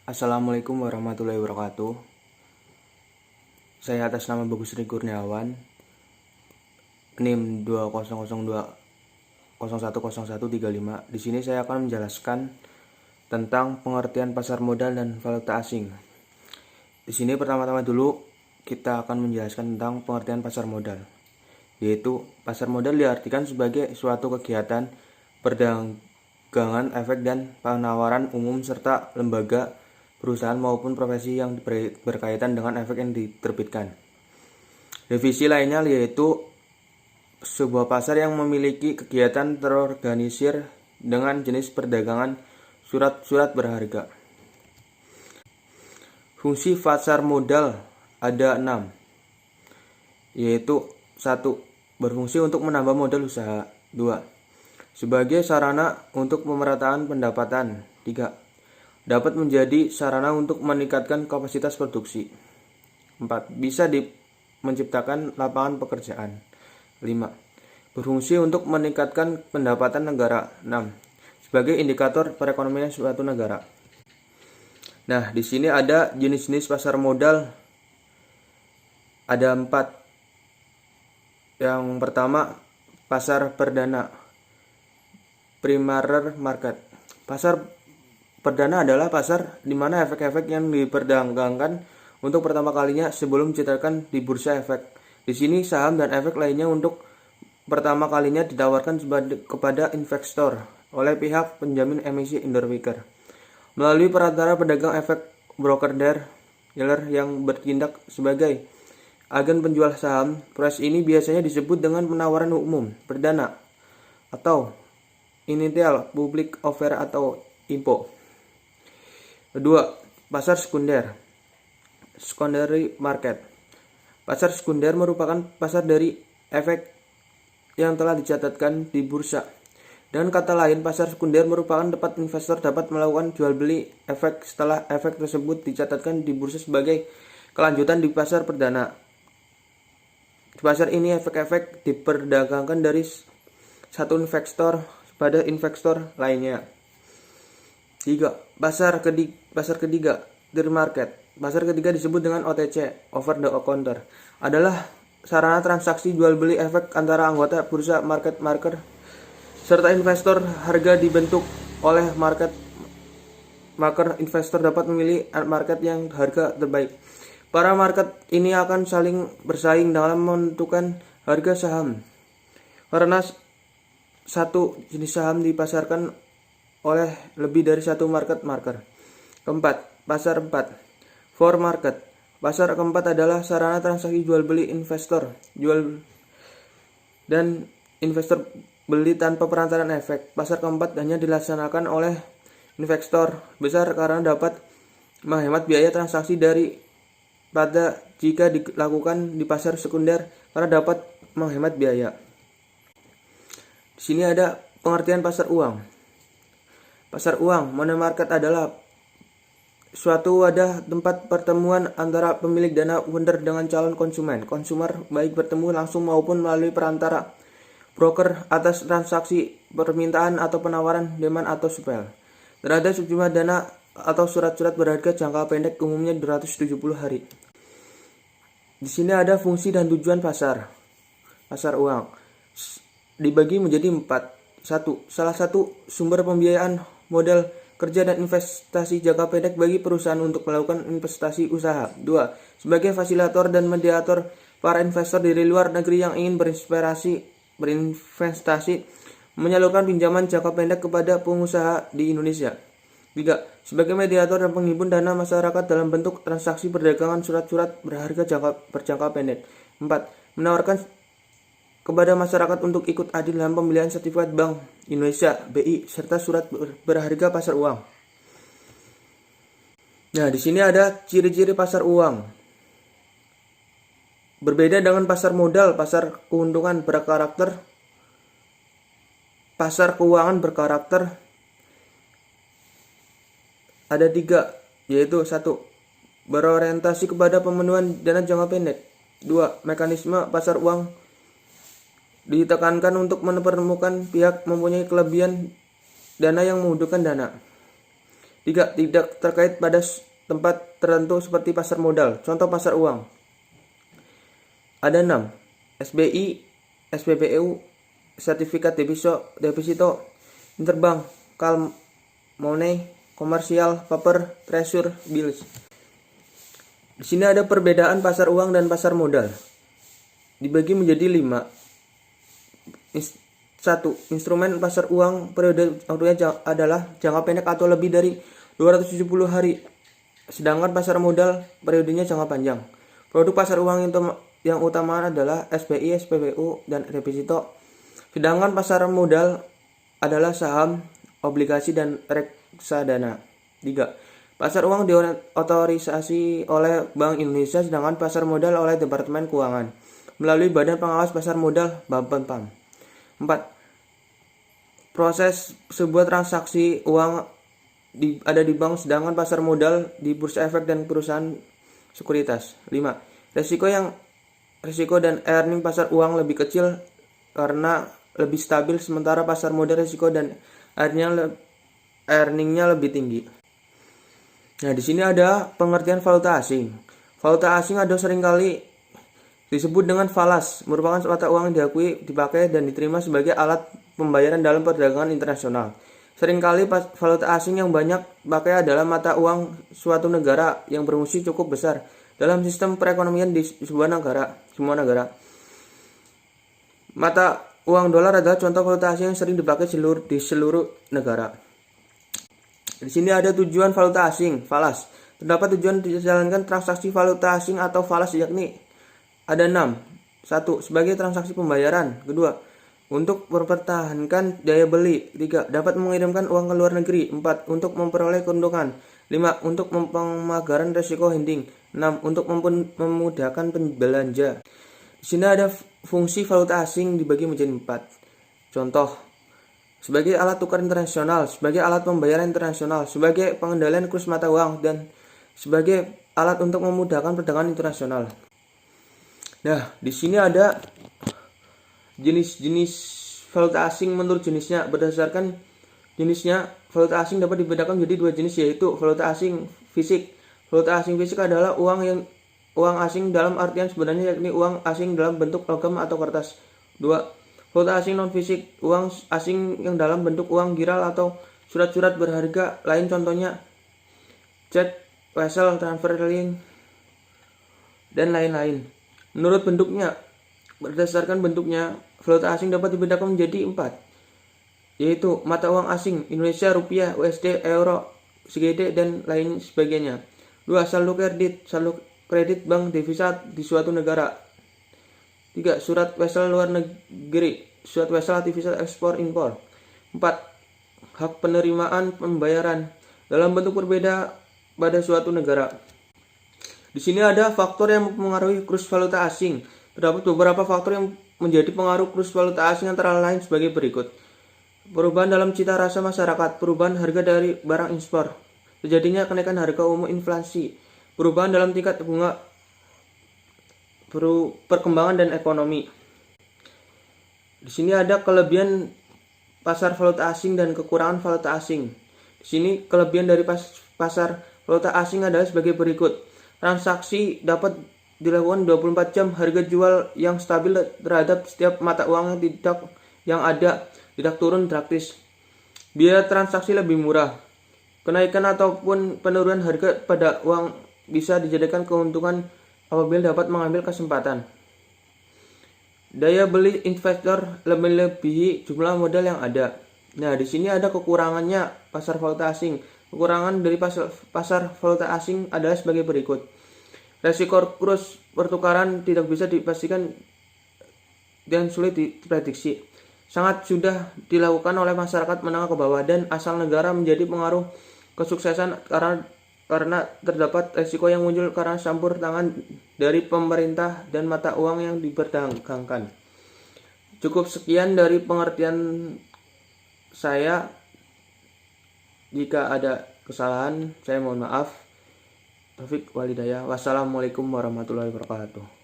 Assalamualaikum warahmatullahi wabarakatuh. Saya atas nama Bagus Ri Kurniawan, NIM 2002010135. Di sini saya akan menjelaskan tentang pengertian pasar modal dan valuta asing. Di sini pertama-tama dulu kita akan menjelaskan tentang pengertian pasar modal, yaitu pasar modal diartikan sebagai suatu kegiatan perdagangan, efek dan penawaran umum serta lembaga, perusahaan maupun profesi yang berkaitan dengan efek yang diterbitkan. Definisi lainnya yaitu sebuah pasar yang memiliki kegiatan terorganisir dengan jenis perdagangan surat-surat berharga. Fungsi pasar modal ada 6, yaitu 1. Berfungsi untuk menambah modal usaha. 2. Sebagai sarana untuk pemerataan pendapatan. 3. Dapat menjadi sarana untuk meningkatkan kapasitas produksi. 4. Bisa menciptakan lapangan pekerjaan. 5. Berfungsi untuk meningkatkan pendapatan negara. 6. Sebagai indikator perekonomian suatu negara. Nah, di sini ada jenis-jenis pasar modal. Ada 4. Yang pertama, pasar perdana, primary market. Pasar perdana adalah pasar di mana efek-efek yang diperdagangkan untuk pertama kalinya sebelum dicetakkan di bursa efek. Di sini saham dan efek lainnya untuk pertama kalinya ditawarkan kepada investor oleh pihak penjamin emisi underwriter melalui perantara pedagang efek broker dealer yang bertindak sebagai agen penjual saham. Proses ini biasanya disebut dengan penawaran umum perdana atau initial public offer atau IPO. Kedua, pasar sekunder, secondary market. Pasar sekunder merupakan pasar dari efek yang telah dicatatkan di bursa. Dengan kata lain, pasar sekunder merupakan tempat investor dapat melakukan jual beli efek setelah efek tersebut dicatatkan di bursa sebagai kelanjutan di pasar perdana. Di pasar ini efek-efek diperdagangkan dari satu investor pada investor lainnya. 3. Pasar ketiga, third market. Pasar ketiga disebut dengan OTC, over the counter. Adalah sarana transaksi jual beli efek antara anggota bursa market maker serta investor. Harga dibentuk oleh market maker. Investor dapat memilih market yang harga terbaik. Para market ini akan saling bersaing dalam menentukan harga saham. Karena satu jenis saham dipasarkan oleh lebih dari satu market maker. Keempat, pasar 4, for market. Pasar keempat adalah sarana transaksi jual beli investor, jual dan investor beli tanpa perantaran efek. Pasar keempat hanya dilaksanakan oleh investor besar karena dapat menghemat biaya transaksi pada jika dilakukan di pasar sekunder karena dapat menghemat biaya. Di sini ada pengertian pasar uang. Pasar uang, money market, adalah suatu wadah tempat pertemuan antara pemilik dana vendor dengan calon konsumen. Konsumer baik bertemu langsung maupun melalui perantara broker atas transaksi permintaan atau penawaran, demand atau supply terhadap sejumlah dana atau surat-surat berharga jangka pendek, umumnya 270 hari. Di sini ada fungsi dan tujuan pasar uang. Dibagi menjadi 4. 1. Salah satu sumber pembiayaan modal kerja dan investasi jangka pendek bagi perusahaan untuk melakukan investasi usaha. 2. Sebagai fasilitator dan mediator para investor dari luar negeri yang ingin berinvestasi menyalurkan pinjaman jangka pendek kepada pengusaha di Indonesia. 3. Sebagai mediator dan penghimpun dana masyarakat dalam bentuk transaksi perdagangan surat-surat berharga berjangka pendek. 4. Menawarkan kepada masyarakat untuk ikut adil dalam pembelian sertifikat Bank Indonesia (BI) serta surat berharga pasar uang. Nah, di sini ada ciri-ciri pasar uang. Berbeda dengan pasar modal, pasar keuntungan berkarakter, pasar keuangan berkarakter ada 3, yaitu 1. Berorientasi kepada pemenuhan dana jangka pendek. 2. Mekanisme pasar uang ditekankan untuk menemukan pihak mempunyai kelebihan dana yang membutuhkan dana. 3. Tidak terkait pada tempat tertentu seperti pasar modal. Contoh pasar uang. Ada 6. SBI, SPBU, sertifikat deposito, interbank, calm money, komersial, paper, treasure, bills. Di sini ada perbedaan pasar uang dan pasar modal. Dibagi menjadi 5. 1. Instrumen pasar uang periode waktunya adalah jangka pendek atau lebih dari 270 hari. Sedangkan pasar modal periodenya jangka panjang. Produk pasar uang yang utama adalah SBI, SPBU, dan deposito. Sedangkan pasar modal adalah saham, obligasi, dan reksadana. 3. Pasar uang diotorisasi oleh Bank Indonesia, sedangkan pasar modal oleh Departemen Keuangan melalui Badan Pengawas Pasar Modal Bapepam. 4. Proses sebuah transaksi uang ada di bank, sedangkan pasar modal di bursa efek dan perusahaan sekuritas. 5. Risiko dan earning pasar uang lebih kecil karena lebih stabil, sementara pasar modal risiko dan earningnya lebih tinggi. Nah, di sini ada pengertian valuta asing. Valuta asing ada seringkali disebut dengan falas, merupakan mata uang yang diakui, dipakai, dan diterima sebagai alat pembayaran dalam perdagangan internasional. Seringkali valuta asing yang banyak dipakai adalah mata uang suatu negara yang berfungsi cukup besar dalam sistem perekonomian di semua negara. Mata uang dolar adalah contoh valuta asing yang sering dipakai di seluruh negara. Di sini ada tujuan valuta asing, falas. Terdapat tujuan dijalankan transaksi valuta asing atau falas, yakni ada 6. 1. Sebagai transaksi pembayaran. 2. Untuk mempertahankan daya beli. 3. Dapat mengirimkan uang ke luar negeri. 4. Untuk memperoleh keuntungan. 5. Untuk pemagaran risiko hedging. 6. Untuk memudahkan belanja. Di sini ada fungsi valuta asing dibagi menjadi 4. Contoh: sebagai alat tukar internasional, sebagai alat pembayaran internasional, sebagai pengendalian kurs mata uang, dan sebagai alat untuk memudahkan perdagangan internasional. Nah, di sini ada jenis-jenis valuta asing menurut jenisnya. Berdasarkan jenisnya, valuta asing dapat dibedakan menjadi 2 jenis, yaitu valuta asing fisik. Valuta asing fisik adalah uang asing dalam artian sebenarnya, yakni uang asing dalam bentuk logam atau kertas. 2. Valuta asing non-fisik, uang asing yang dalam bentuk uang giral atau surat-surat berharga lain, contohnya cek, wesel, transfer link, dan lain-lain. Berdasarkan bentuknya, valuta asing dapat dibedakan menjadi 4, yaitu mata uang asing, Indonesia, rupiah, USD, euro, CGD, dan lain sebagainya. 2. Saldo kredit bank devisa di suatu negara. 3. Surat wesel luar negeri, surat wesel devisa ekspor impor. 4. Hak penerimaan pembayaran dalam bentuk berbeda pada suatu negara. Di sini ada faktor yang mempengaruhi kurs valuta asing. Terdapat beberapa faktor yang menjadi pengaruh kurs valuta asing, antara lain sebagai berikut. Perubahan dalam cita rasa masyarakat, perubahan harga dari barang ekspor, terjadinya kenaikan harga umum, inflasi, perubahan dalam tingkat bunga, perkembangan dan ekonomi. Di sini ada kelebihan pasar valuta asing dan kekurangan valuta asing. Di sini kelebihan dari pasar valuta asing adalah sebagai berikut. Transaksi dapat dilakukan 24 jam, harga jual yang stabil terhadap setiap mata uang yang tidak turun drastis. Biaya transaksi lebih murah. Kenaikan ataupun penurunan harga pada uang bisa dijadikan keuntungan apabila dapat mengambil kesempatan. Daya beli investor melebihi jumlah modal yang ada. Nah, di sini ada kekurangannya pasar valuta asing. Kekurangan dari pasar valuta asing adalah sebagai berikut. Resiko kurs pertukaran tidak bisa dipastikan dan sulit diprediksi. Sangat sudah dilakukan oleh masyarakat menengah ke bawah, dan asal negara menjadi pengaruh kesuksesan karena terdapat resiko yang muncul karena campur tangan dari pemerintah dan mata uang yang diperdagangkan. Cukup sekian dari pengertian saya. Jika ada kesalahan, saya mohon maaf. Taufik walhidayah. Wassalamualaikum warahmatullahi wabarakatuh.